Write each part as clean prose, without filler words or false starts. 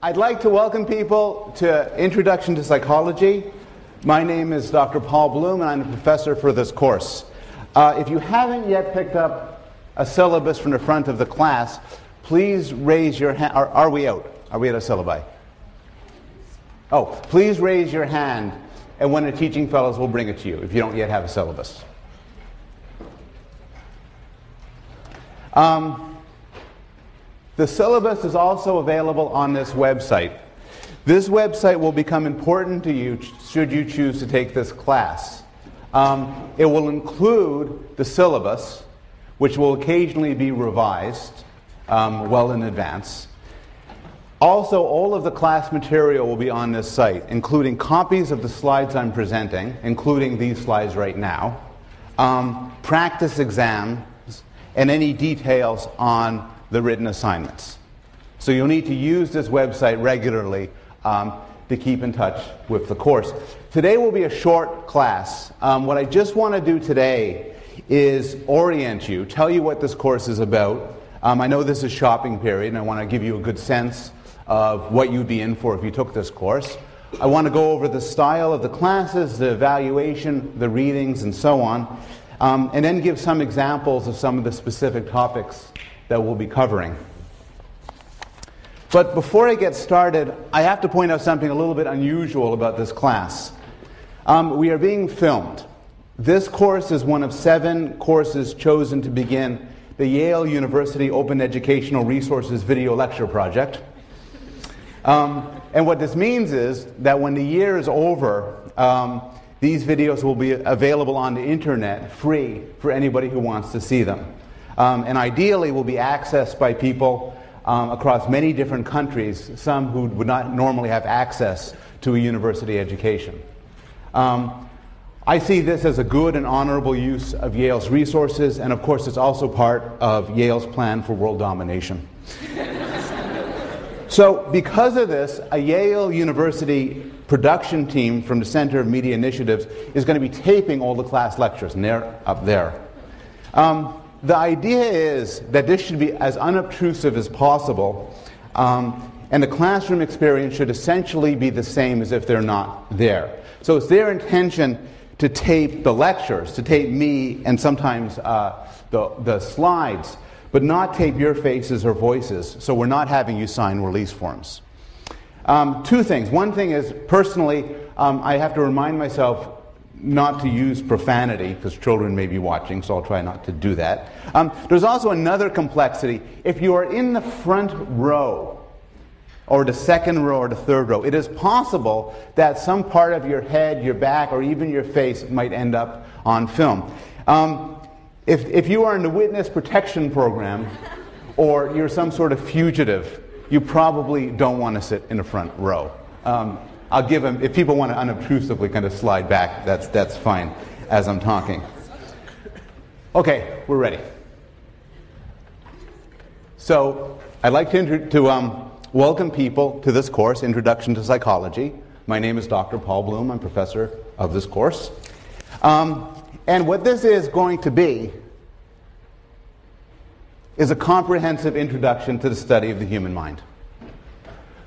I'd like to welcome people to Introduction to Psychology. My name is Dr. Paul Bloom, and I'm the professor for this course. If you haven't yet picked up a syllabus from the front of the class, please raise your hand. Are we out? Are we at a syllabi? Oh, please raise your hand, and one of the teaching fellows will bring it to you if you don't yet have a syllabus. The syllabus is also available on this website. This website will become important to you should you choose to take this class. It will include the syllabus, which will occasionally be revised well in advance. Also, all of the class material will be on this site, including copies of the slides I'm presenting, including these slides right now, practice exams, and any details on the written assignments. So you'll need to use this website regularly to keep in touch with the course. Today will be a short class. What I just want to do today is orient you, tell you what this course is about. I know this is shopping period, and I want to give you a good sense of what you'd be in for if you took this course. I want to go over the style of the classes, the evaluation, the readings, and so on, and then give some examples of some of the specific topics that we'll be covering. But before I get started, I have to point out something a little bit unusual about this class. We are being filmed. This course is one of 7 courses chosen to begin the Yale University Open Educational Resources Video Lecture Project. And what this means is that when the year is over, these videos will be available on the internet free for anybody who wants to see them. And ideally will be accessed by people across many different countries, some who would not normally have access to a university education. I see this as a good and honorable use of Yale's resources, and of course it's also part of Yale's plan for world domination. So because of this, a Yale University production team from the Center of Media Initiatives is going to be taping all the class lectures, and they're up there. The idea is that this should be as unobtrusive as possible, and the classroom experience should essentially be the same as if they're not there. So it's their intention to tape the lectures, to tape me and sometimes the slides, but not tape your faces or voices, so we're not having you sign release forms. 2 things. One thing is, personally, I have to remind myself not to use profanity, because children may be watching, so I'll try not to do that. There's also another complexity. If you are in the front row, or the second row, or the third row, it is possible that some part of your head, your back, or even your face might end up on film. If you are in the witness protection program, or you're some sort of fugitive, you probably don't want to sit in the front row. I'll give them, if people want to unobtrusively kind of slide back, that's fine as I'm talking. Okay, we're ready. So I'd like to welcome people to this course, Introduction to Psychology. My name is Dr. Paul Bloom. I'm professor of this course. And what this is going to be is a comprehensive introduction to the study of the human mind.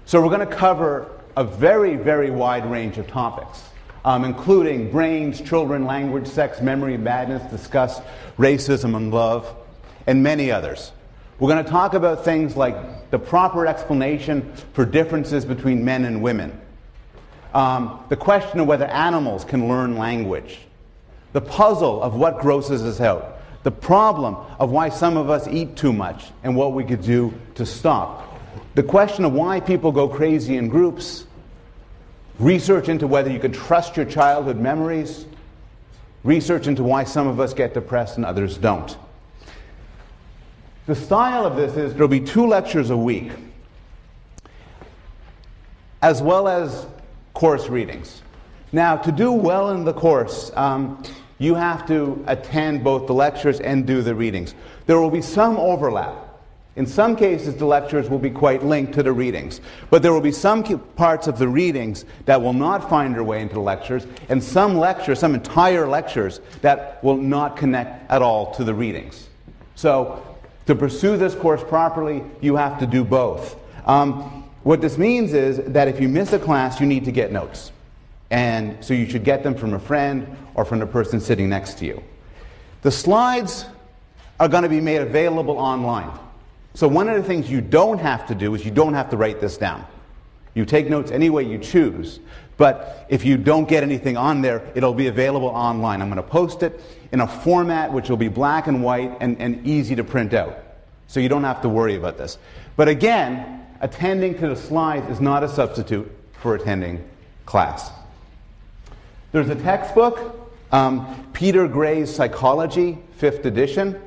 So we're going to cover a very, very wide range of topics, including brains, children, language, sex, memory, madness, discuss racism and love, and many others. We're going to talk about things like the proper explanation for differences between men and women, the question of whether animals can learn language, the puzzle of what grosses us out, the problem of why some of us eat too much and what we could do to stop, the question of why people go crazy in groups, research into whether you can trust your childhood memories, research into why some of us get depressed and others don't. The style of this is there will be 2 lectures a week, as well as course readings. Now, to do well in the course, you have to attend both the lectures and do the readings. There will be some overlap. In some cases, the lectures will be quite linked to the readings. But there will be some parts of the readings that will not find their way into the lectures, and some lectures, some entire lectures, that will not connect at all to the readings. So, to pursue this course properly, you have to do both. What this means is that if you miss a class, you need to get notes. And so you should get them from a friend or from the person sitting next to you. The slides are going to be made available online. So one of the things you don't have to do is you don't have to write this down. You take notes any way you choose, but if you don't get anything on there, it'll be available online. I'm going to post it in a format which will be black and white and easy to print out. So you don't have to worry about this. But again, attending to the slides is not a substitute for attending class. There's a textbook, Peter Gray's Psychology, 5th edition.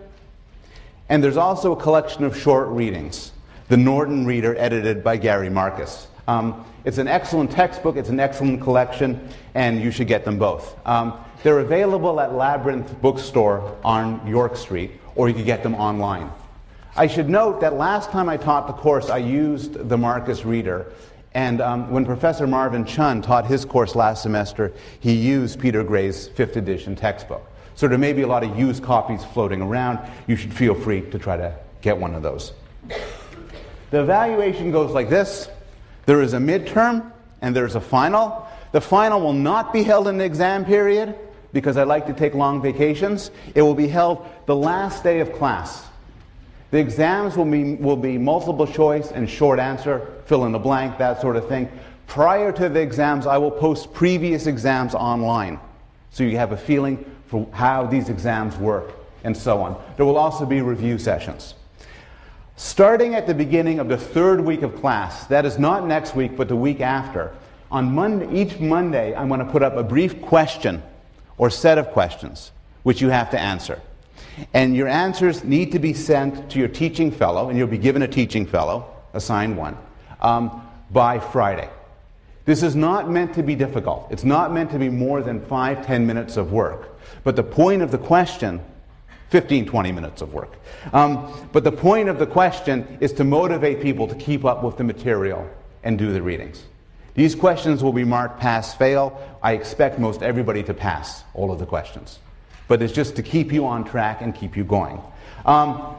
And there's also a collection of short readings, The Norton Reader, edited by Gary Marcus. It's an excellent textbook, it's an excellent collection, and you should get them both. They're available at Labyrinth Bookstore on York Street, or you can get them online. I should note that last time I taught the course, I used the Marcus Reader, and when Professor Marvin Chun taught his course last semester, he used Peter Gray's 5th edition textbook. So there may be a lot of used copies floating around. You should feel free to try to get one of those. The evaluation goes like this. There is a midterm and there's a final. The final will not be held in the exam period because I like to take long vacations. It will be held the last day of class. The exams will be multiple choice and short answer, fill in the blank, that sort of thing. Prior to the exams, I will post previous exams online, so you have a feeling for how these exams work and so on. There will also be review sessions. Starting at the beginning of the 3rd week of class, that is not next week, but the week after, on Monday, each Monday, I'm going to put up a brief question or set of questions which you have to answer. And your answers need to be sent to your teaching fellow, and you'll be given a teaching fellow, assigned one, by Friday. This is not meant to be difficult. It's not meant to be more than 5-10 minutes of work. But the point of the question, 15-20 minutes of work. But the point of the question is to motivate people to keep up with the material and do the readings. These questions will be marked pass-fail. I expect most everybody to pass all of the questions. But it's just to keep you on track and keep you going.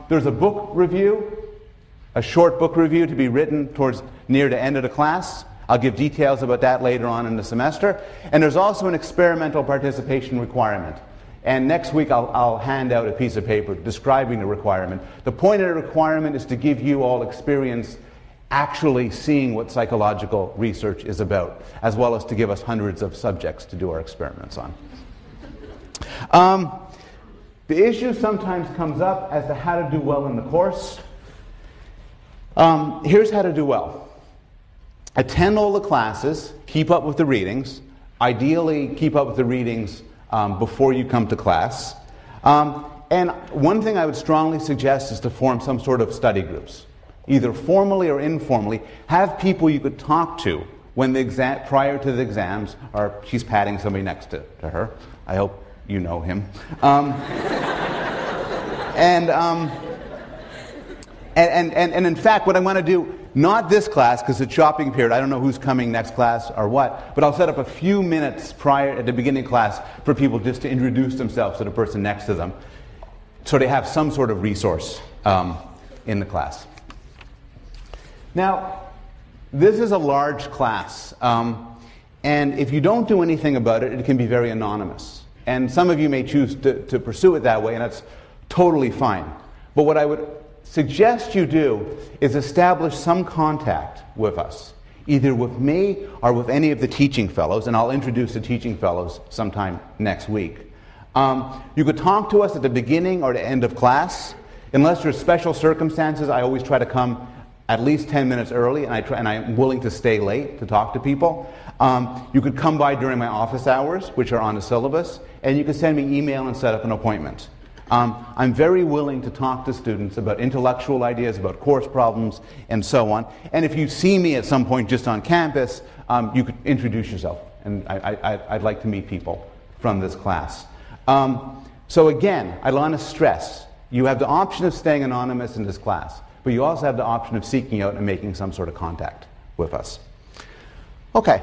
There's a book review, a short book review to be written towards near the end of the class. I'll give details about that later on in the semester. And there's also an experimental participation requirement. And next week I'll hand out a piece of paper describing the requirement. The point of the requirement is to give you all experience actually seeing what psychological research is about, as well as to give us hundreds of subjects to do our experiments on. The issue sometimes comes up as to how to do well in the course. Here's how to do well. Attend all the classes, keep up with the readings, ideally keep up with the readings before you come to class. And one thing I would strongly suggest is to form some sort of study groups, either formally or informally. Have people you could talk to when the prior to the exams, or she's patting somebody next to her. I hope you know him. And in fact, what I'm going to do, not this class, because it's shopping period, I don't know who's coming next class or what, but I'll set up a few minutes prior at the beginning of class for people just to introduce themselves to the person next to them, so they have some sort of resource in the class. Now, this is a large class, and if you don't do anything about it, it can be very anonymous. And some of you may choose to pursue it that way, and that's totally fine. But what I would suggest you do is establish some contact with us, either with me or with any of the teaching fellows, and I'll introduce the teaching fellows sometime next week. You could talk to us at the beginning or the end of class. Unless there's special circumstances, I always try to come at least 10 minutes early, and I'm willing to stay late to talk to people. You could come by during my office hours, which are on the syllabus, and you can send me email and set up an appointment. I'm very willing to talk to students about intellectual ideas, about course problems, and so on. And if you see me at some point just on campus, you could introduce yourself. And I'd like to meet people from this class. So again, I want to stress, you have the option of staying anonymous in this class, but you also have the option of seeking out and making some sort of contact with us. Okay.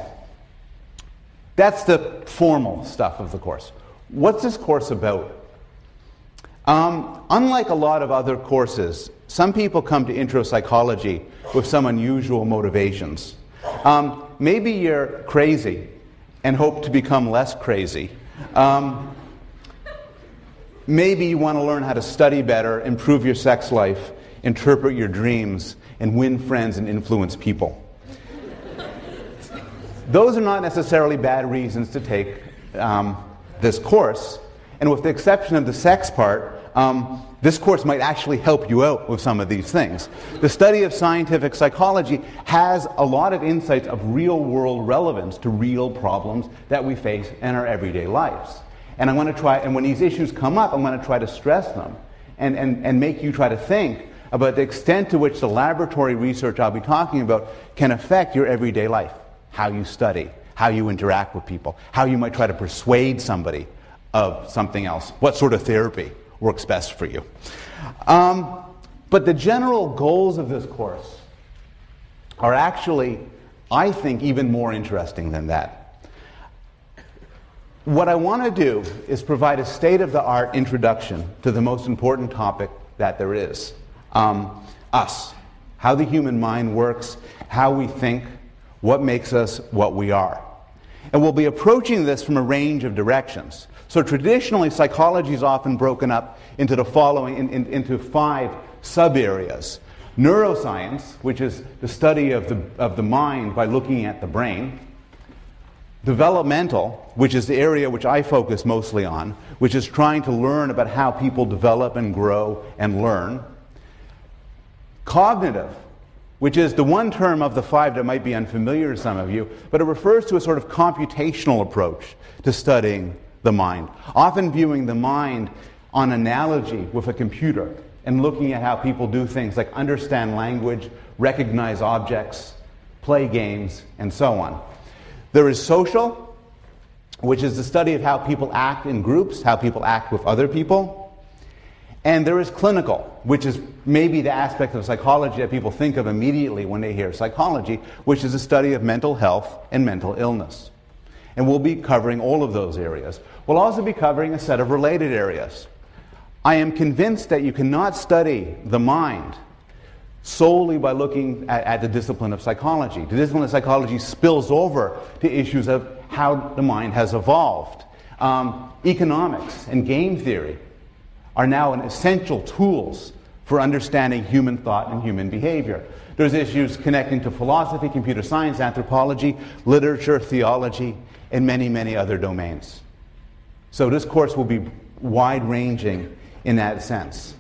That's the formal stuff of the course. What's this course about? Unlike a lot of other courses, some people come to intro psychology with some unusual motivations. Maybe you're crazy and hope to become less crazy. Maybe you want to learn how to study better, improve your sex life, interpret your dreams, and win friends and influence people. Those are not necessarily bad reasons to take this course. And with the exception of the sex part, this course might actually help you out with some of these things. The study of scientific psychology has a lot of insights of real-world relevance to real problems that we face in our everyday lives. And I want to try, and when these issues come up, I'm going to try to stress them and make you try to think about the extent to which the laboratory research I'll be talking about can affect your everyday life. How you study, how you interact with people, how you might try to persuade somebody of something else, what sort of therapy works best for you. But the general goals of this course are actually, I think, even more interesting than that. What I want to do is provide a state-of-the-art introduction to the most important topic that there is. Us. How the human mind works, how we think, what makes us what we are. And we'll be approaching this from a range of directions. So traditionally, psychology is often broken up into the following, into 5 sub-areas. Neuroscience, which is the study of the mind by looking at the brain. Developmental, which is the area which I focus mostly on, which is trying to learn about how people develop and grow and learn. Cognitive, which is the one term of the 5 that might be unfamiliar to some of you, but it refers to a sort of computational approach to studying the mind, often viewing the mind on analogy with a computer and looking at how people do things like understand language, recognize objects, play games, and so on. There is social, which is the study of how people act in groups, how people act with other people. And there is clinical, which is maybe the aspect of psychology that people think of immediately when they hear psychology, which is the study of mental health and mental illness. And we'll be covering all of those areas. We'll also be covering a set of related areas. I am convinced that you cannot study the mind solely by looking at the discipline of psychology. The discipline of psychology spills over to issues of how the mind has evolved. Economics and game theory are now essential tools for understanding human thought and human behavior. There's issues connecting to philosophy, computer science, anthropology, literature, theology, and many, many other domains. So this course will be wide-ranging in that sense.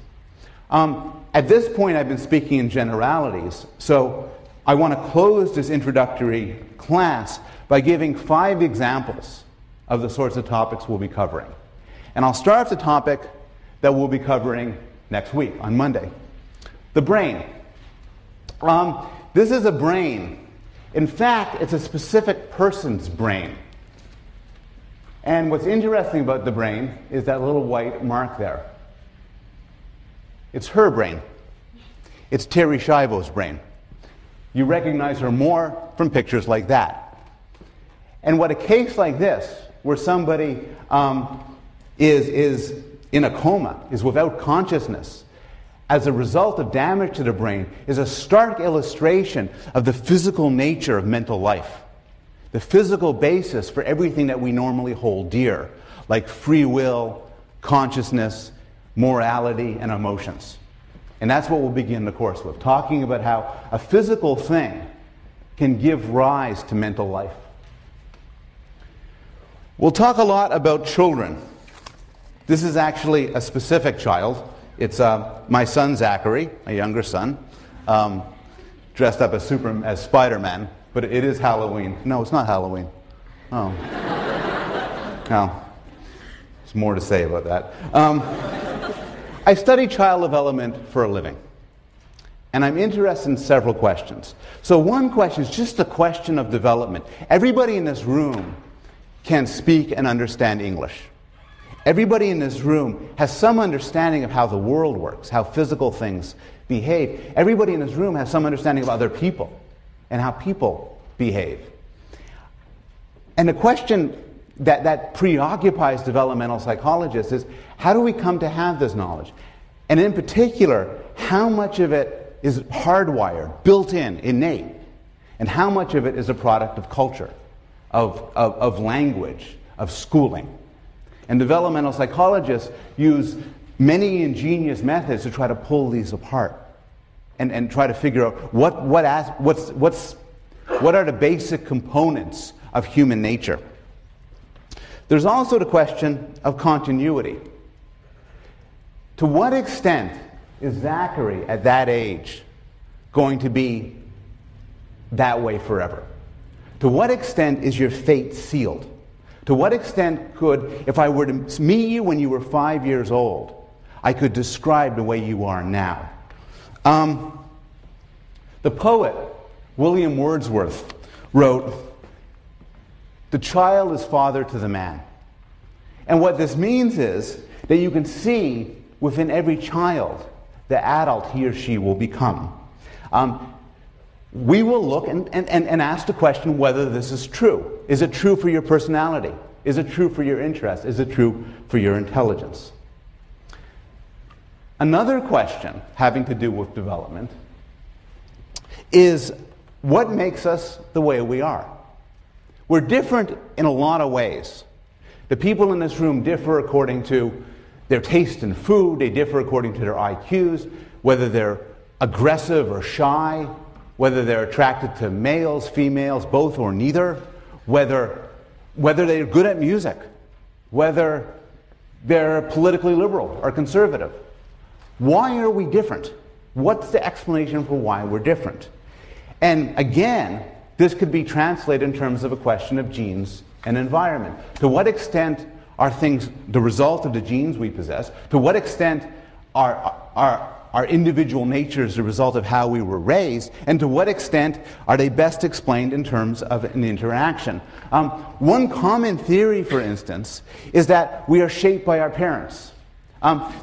At this point, I've been speaking in generalities, so I want to close this introductory class by giving 5 examples of the sorts of topics we'll be covering. And I'll start with the topic that we'll be covering next week, on Monday. The brain. This is a brain. In fact, it's a specific person's brain. And what's interesting about the brain is that little white mark there. It's her brain. It's Terry Schiavo's brain. You recognize her more from pictures like that. And what a case like this, where somebody is in a coma, is without consciousness, as a result of damage to the brain, is a stark illustration of the physical nature of mental life. The physical basis for everything that we normally hold dear, like free will, consciousness, morality, and emotions. And that's what we'll begin the course with, talking about how a physical thing can give rise to mental life. We'll talk a lot about children. This is actually a specific child. It's my son Zachary, my younger son, dressed up as Spider-Man, but it is Halloween. No, it's not Halloween. Oh. No. There's more to say about that. I study child development for a living, and I'm interested in several questions. So one question is just the question of development. Everybody in this room can speak and understand English. Everybody in this room has some understanding of how the world works, how physical things behave. Everybody in this room has some understanding of other people and how people behave. And the question that preoccupies developmental psychologists is, how do we come to have this knowledge? And in particular, how much of it is hardwired, built in, innate, and how much of it is a product of culture, of language, of schooling. And developmental psychologists use many ingenious methods to try to pull these apart and try to figure out what are the basic components of human nature. There's also the question of continuity. To what extent is Zachary at that age going to be that way forever? To what extent is your fate sealed? To what extent could, if I were to meet you when you were 5 years old, I could describe the way you are now? The poet William Wordsworth wrote, "The child is father to the man." And what this means is that you can see within every child the adult he or she will become. We will look and ask the question whether this is true. Is it true for your personality? Is it true for your interest? Is it true for your intelligence? Another question having to do with development is, what makes us the way we are? We're different in a lot of ways. The people in this room differ according to their taste in food, they differ according to their IQs, whether they're aggressive or shy, whether they're attracted to males, females, both or neither, whether they're good at music, whether they're politically liberal or conservative. Why are we different? What's the explanation for why we're different? And again, this could be translated in terms of a question of genes and environment. To what extent are things the result of the genes we possess? To what extent are individual natures the result of how we were raised? And to what extent are they best explained in terms of an interaction? One common theory, for instance, is that we are shaped by our parents.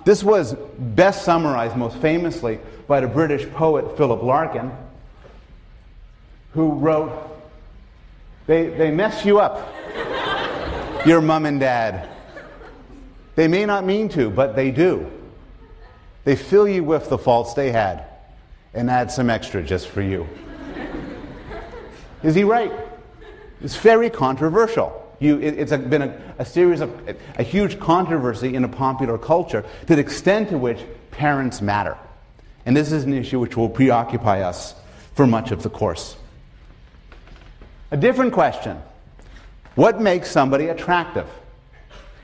This was best summarized most famously by the British poet Philip Larkin, who wrote, they mess you up, your mom and dad. They may not mean to, but they do. They fill you with the faults they had and add some extra just for you. Is he right? It's very controversial. It's been a series of a huge controversy in a popular culture to the extent to which parents matter. And this is an issue which will preoccupy us for much of the course. A different question: what makes somebody attractive?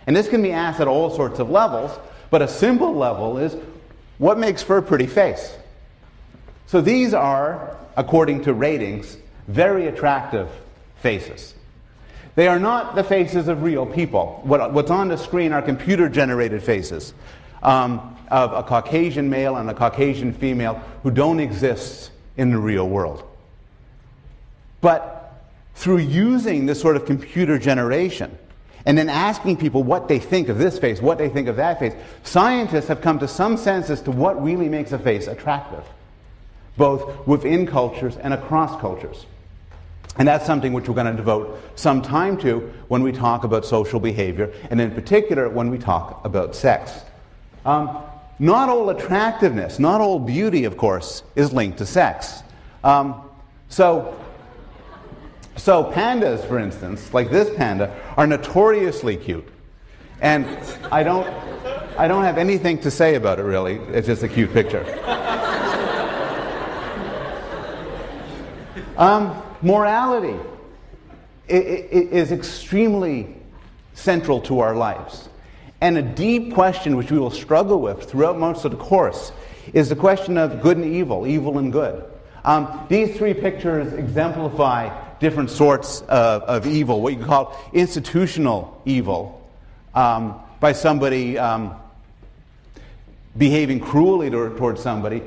And this can be asked at all sorts of levels, but a simple level is, what makes for a pretty face? So these are, according to ratings, very attractive faces. They are not the faces of real people. What's on the screen are computer-generated faces of a Caucasian male and a Caucasian female who don't exist in the real world. But through using this sort of computer generation and then asking people what they think of this face, what they think of that face, scientists have come to some sense as to what really makes a face attractive, both within cultures and across cultures. And that's something which we're going to devote some time to when we talk about social behavior, and in particular when we talk about sex. Not all attractiveness, not all beauty, of course, is linked to sex. So pandas, for instance, like this panda, are notoriously cute. And I don't have anything to say about it, really. It's just a cute picture. Morality is extremely central to our lives. And a deep question which we will struggle with throughout most of the course is the question of good and evil, evil and good. These three pictures exemplify different sorts of evil, what you can call institutional evil, by somebody behaving cruelly towards somebody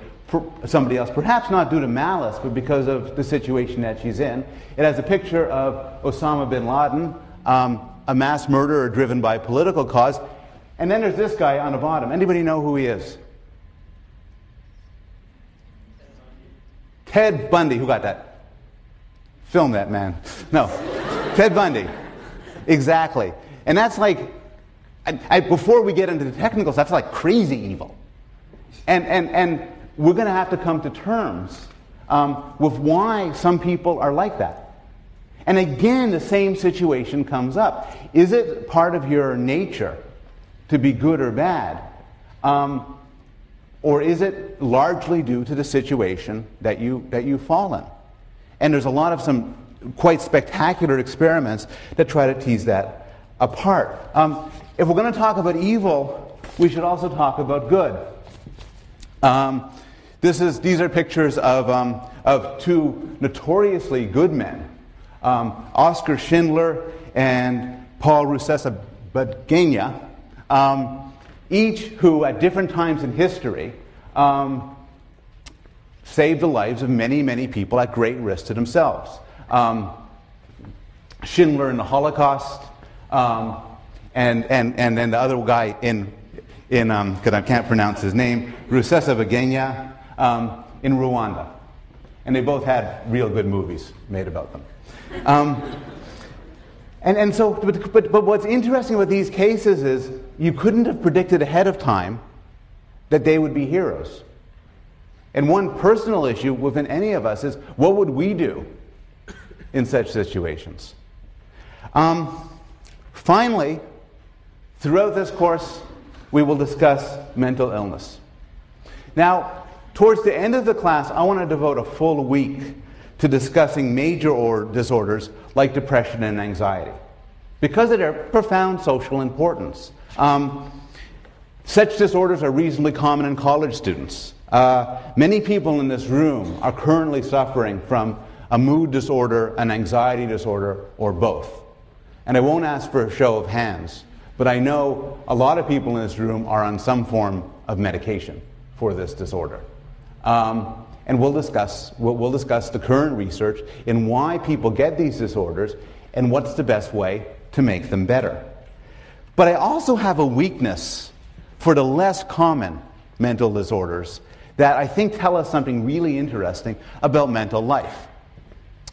else, perhaps not due to malice, but because of the situation that she's in. It has a picture of Osama bin Laden, a mass murderer driven by political cause, and then there's this guy on the bottom. Anybody know who he is? Ted Bundy. Who got that? Film that, man. No. Ted Bundy. Exactly. And that's like, before we get into the technicals, that's like crazy evil. And we're going to have to come to terms with why some people are like that. And again, the same situation comes up. Is it part of your nature to be good or bad? Or is it largely due to the situation that you fall in? And there's a lot of some quite spectacular experiments that try to tease that apart. If we're going to talk about evil, we should also talk about good. These are pictures of two notoriously good men, Oskar Schindler and Paul Rusesabagina, each who at different times in history saved the lives of many, many people at great risk to themselves. Schindler in the Holocaust, and then the other guy in because I can't pronounce his name, Rusesabagina, in Rwanda. And they both had real good movies made about them. But what's interesting with these cases is you couldn't have predicted ahead of time that they would be heroes. And one personal issue within any of us is, what would we do in such situations? Finally, throughout this course, we will discuss mental illness. Now, towards the end of the class, I want to devote a full week to discussing major disorders like depression and anxiety, because of their profound social importance. Such disorders are reasonably common in college students. Many people in this room are currently suffering from a mood disorder, an anxiety disorder, or both. And I won't ask for a show of hands, but I know a lot of people in this room are on some form of medication for this disorder. And we'll discuss the current research in why people get these disorders and what's the best way to make them better. But I also have a weakness for the less common mental disorders that I think tell us something really interesting about mental life.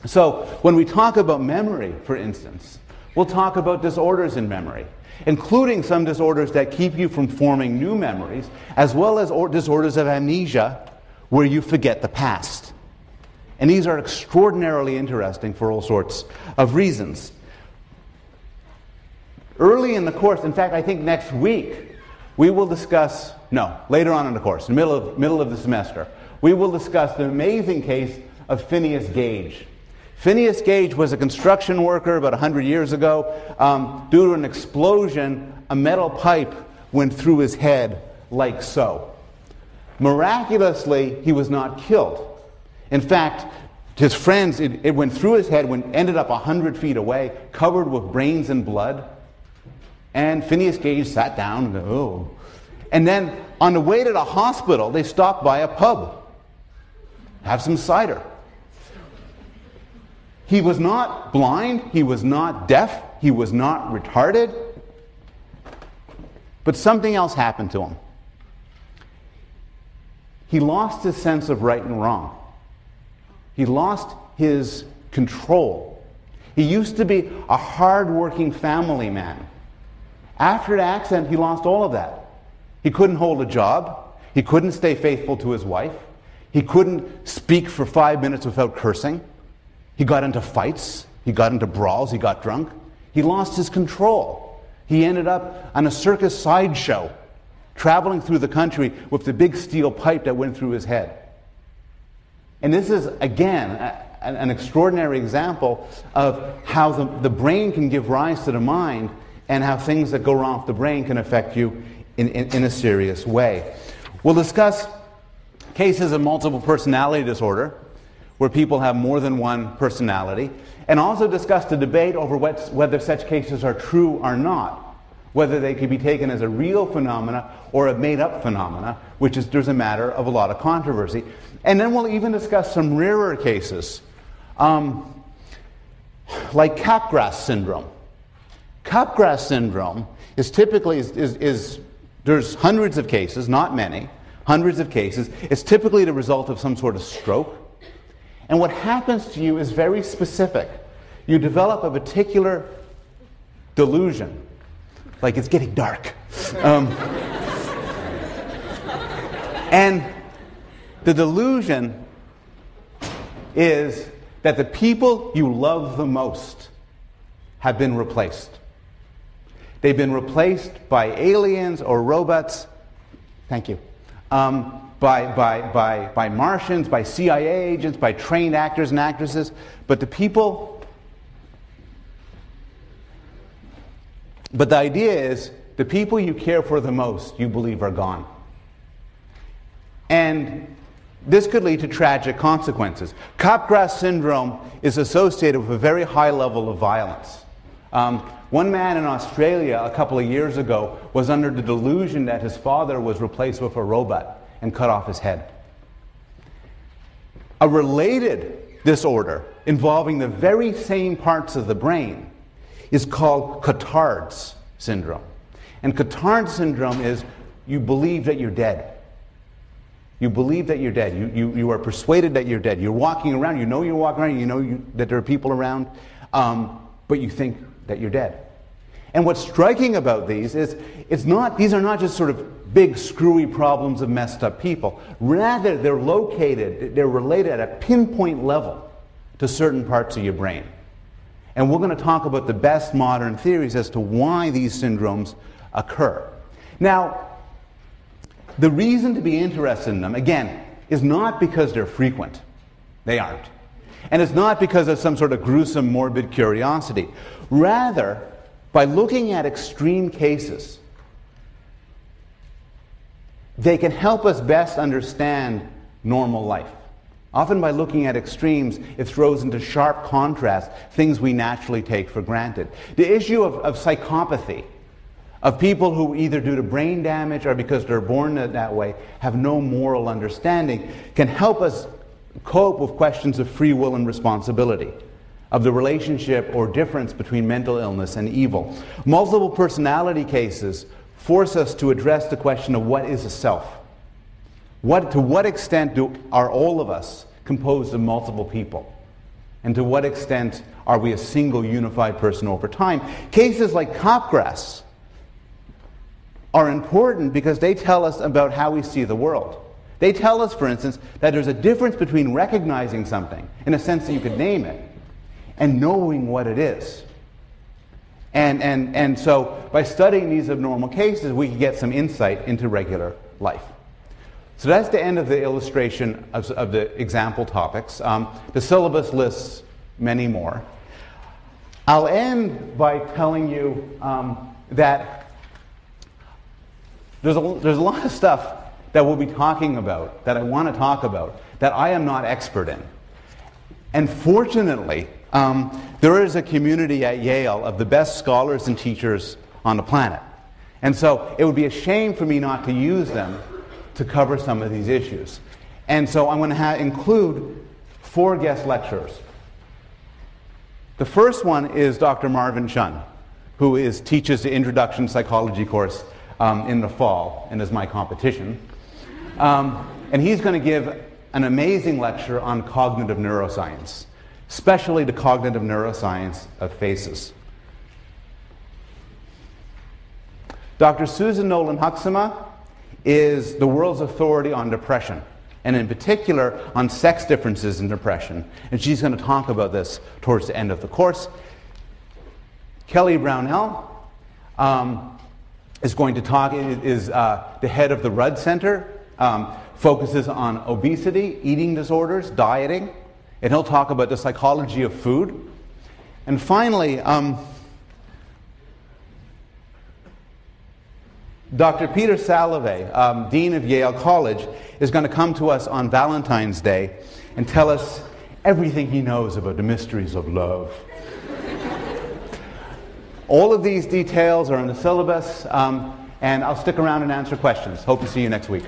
So when we talk about memory, for instance, we'll talk about disorders in memory, including some disorders that keep you from forming new memories, as well as disorders of amnesia, where you forget the past. And these are extraordinarily interesting for all sorts of reasons. Early in the course, in fact, I think next week, we will discuss, later on in the course, in the middle of the semester, we will discuss the amazing case of Phineas Gage. Phineas Gage was a construction worker about 100 years ago. Due to an explosion, a metal pipe went through his head like so. Miraculously, he was not killed. In fact, his friends, it went through his head, ended up 100 feet away, covered with brains and blood. And Phineas Gage sat down and oh. And then on the way to the hospital, they stopped by a pub. Have some cider. He was not blind, he was not deaf, he was not retarded. But something else happened to him. He lost his sense of right and wrong. He lost his control. He used to be a hard-working family man. After the accident, he lost all of that. He couldn't hold a job. He couldn't stay faithful to his wife. He couldn't speak for 5 minutes without cursing. He got into fights. He got into brawls. He got drunk. He lost his control. He ended up on a circus sideshow, traveling through the country with the big steel pipe that went through his head. And this is, again, an extraordinary example of how the brain can give rise to the mind and how things that go wrong with the brain can affect you in a serious way. We'll discuss cases of multiple personality disorder, where people have more than one personality, and also discuss the debate over whether such cases are true or not, whether they could be taken as a real phenomena or a made-up phenomena, there's a matter of a lot of controversy. And then we'll even discuss some rarer cases, like Capgras syndrome. Capgras syndrome is typically, there's hundreds of cases, not many, hundreds of cases. It's typically the result of some sort of stroke. And what happens to you is very specific. You develop a particular delusion. Like it's getting dark. And the delusion is that the people you love the most have been replaced. They've been replaced by aliens or robots. Thank you. By Martians, by CIA agents, by trained actors and actresses. But the idea is the people you care for the most, you believe are gone. And this could lead to tragic consequences. Capgras syndrome is associated with a very high level of violence. One man in Australia a couple of years ago was under the delusion that his father was replaced with a robot and cut off his head. A related disorder involving the very same parts of the brain is called Cotard's syndrome. And Cotard's syndrome is you believe that you're dead. You believe that you're dead. You are persuaded that you're dead. You're walking around. You know you're walking around. You know that there are people around. But you think that you're dead. And what's striking about these is these are not just sort of big screwy problems of messed up people. Rather, they're related at a pinpoint level to certain parts of your brain. And we're going to talk about the best modern theories as to why these syndromes occur. Now, the reason to be interested in them, again, is not because they're frequent. They aren't. And it's not because of some sort of gruesome, morbid curiosity. Rather, by looking at extreme cases, they can help us best understand normal life. Often by looking at extremes, it throws into sharp contrast things we naturally take for granted. The issue of psychopathy, of people who either due to brain damage or because they're born that way have no moral understanding, can help us cope with questions of free will and responsibility, of the relationship or difference between mental illness and evil. Multiple personality cases force us to address the question of what is a self. To what extent are all of us composed of multiple people? And to what extent are we a single unified person over time? Cases like Capgras are important because they tell us about how we see the world. They tell us, for instance, that there's a difference between recognizing something, in a sense that you could name it, and knowing what it is. And so by studying these abnormal cases, we can get some insight into regular life. So that's the end of the illustration of the example topics. The syllabus lists many more. I'll end by telling you that there's a lot of stuff that we'll be talking about, that I want to talk about, that I am not expert in. And fortunately, there is a community at Yale of the best scholars and teachers on the planet. And so it would be a shame for me not to use them to cover some of these issues. And so I'm going to include 4 guest lecturers. The first one is Dr. Marvin Chun, who teaches the Introduction Psychology course in the fall, and is my competition. And he's going to give an amazing lecture on cognitive neuroscience, especially the cognitive neuroscience of faces. Dr. Susan Nolan-Huxema is the world's authority on depression, and in particular on sex differences in depression. And she's going to talk about this towards the end of the course. Kelly Brownell is going to talk, is the head of the Rudd Center, focuses on obesity, eating disorders, dieting, and he'll talk about the psychology of food. And finally, Dr. Peter Salovey, Dean of Yale College, is going to come to us on Valentine's Day and tell us everything he knows about the mysteries of love. All of these details are in the syllabus, and I'll stick around and answer questions. Hope to see you next week.